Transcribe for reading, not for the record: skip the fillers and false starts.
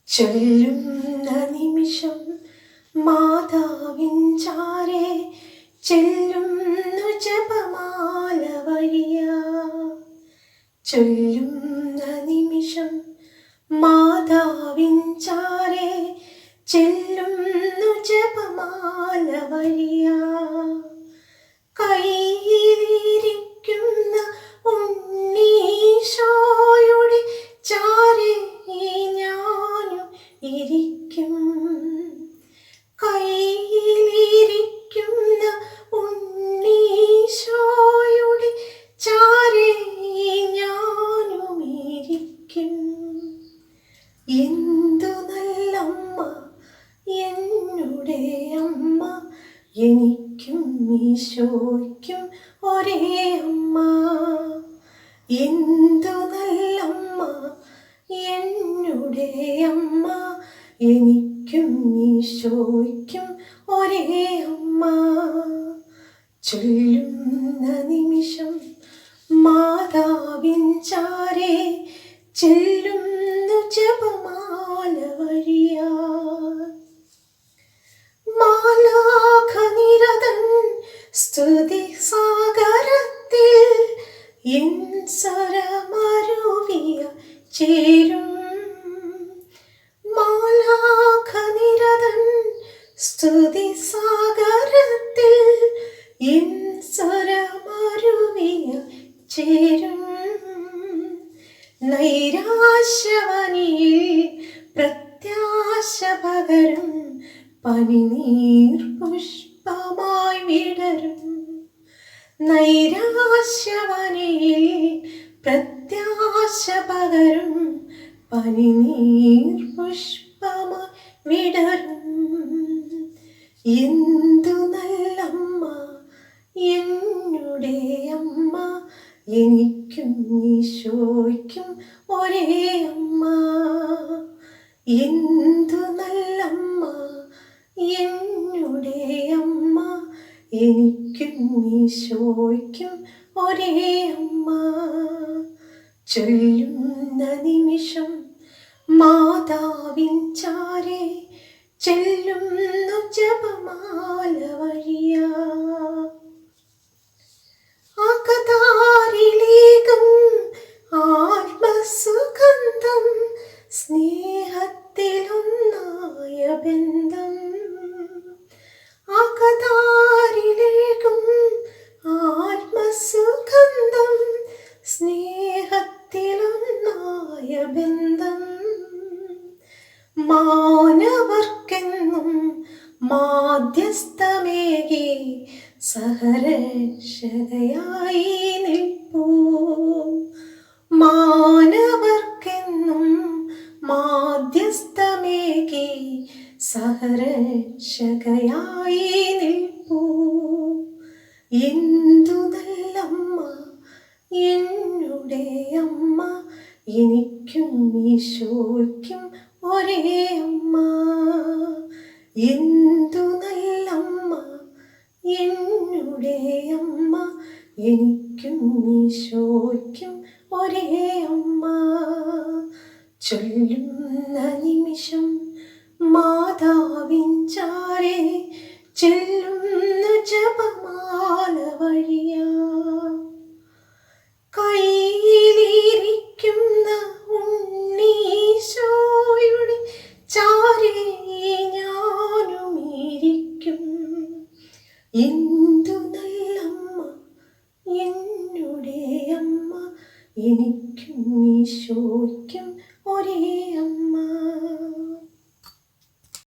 ചൊല്ലുന്ന നിമിഷം മാതാവിൻ ചാരെ ചെല്ലുന്നു ജപമാല വഴിയാ. ചൊല്ലുന്ന നിമിഷം മാതാവിൻ ചാരെ ചെല്ലുന്നു ജപമാല വഴിയാ. കയ്യിലിരിക്കുന്ന ഉണ്ണീശോയുടെ ചാരെ ഞാനും ഇരിക്കും. കയ്യിലിരിക്കുന്ന ഉണ്ണീശോയുടെ ചാരെ ഞാനും ഇരിക്കും. എന്തു നല്ലമ്മ എന്നുടെ അമ്മ, എനിക്കും ഈശോയ്ക്കും ഒരേ അമ്മ. എന്തു നല്ലമ്മ എന്നുടെ അമ്മ, എനിക്കും ഈശോയ്ക്കും ഒരേ അമ്മ. ചൊല്ലുന്ന നിമിഷം മാതാവിൻ ചാരെ ചെല്ലുന്നു ജപമാല വഴിയാ. മാലാഖനിരതൻ സ്തുതി സാഗരത്തിൽ എൻ സ്വരമരുവിയ ചേരും. മാലാഖനിരതൻ സ്തുതി സാഗരത്തിൽ എൻ സ്വരമരുവിയ ചേരും. നൈരാശ്യവനിയിൽ പ്രത്യാശ പകരും പനിനീർ പുഷ്പമായി വിടരും. നൈരാശ്യവനിയിൽ പ്രത്യാശ പകരും പനിനീർ പുഷ്പമായി വിടരും. എന്തു നല്ലമ്മ എന്നുടെ അമ്മ, എനിക്കും ഈശോയ്ക്കും ഒരേ അമ്മ. എന്തു നല്ലമ്മ എന്നുടെ അമ്മ, എനിക്കും ഈശോയ്ക്കും ഒരേ അമ്മ. ചൊല്ലുന്ന നിമിഷം മാതാവിൻ ചാരെ ചെല്ലുന്നു ജപമാല വഴിയാ. ആകതാരിലേകം ആത്മസുഗന്ധം, സ്നേഹത്തിലൊന്നായ ബന്ധം. ആകതാരിലേകം ആത്മസുഗന്ധം, സ്നേഹത്തിലൊന്നായ ബന്ധം. മാനവർക്കെന്നും മാധ്യസ്ഥമേകി സഹരക്ഷകയായി നിൽപ്പൂ. മാനവർക്കെന്നും മാധ്യസ്ഥമേകി സഹരക്ഷകയായി നിൽപ്പൂ. എന്തു നല്ലമ്മ എന്നുടെ അമ്മ, എനിക്കും ഈശോയ്ക്കും ഒരേ അമ്മ. എന്തു നല്ലമ്മ എന്നുടെ അമ്മ, എനിക്കും ഈശോയ്ക്കും ഒരേ അമ്മ. ചൊല്ലുന്ന നിമിഷം മാതാവിൻ ചാരെ ചെല്ലുന്നു ജപമാല വഴിയാ. കയ്യിലിരിക്കുന്ന ഉണ്ണീശോയുടെ ചാരെ ഞാനും ഇരിക്കും. എന്തു നല്ലമ്മ എന്നുടെ അമ്മ, എനിക്കും ഈശോയ്ക്കും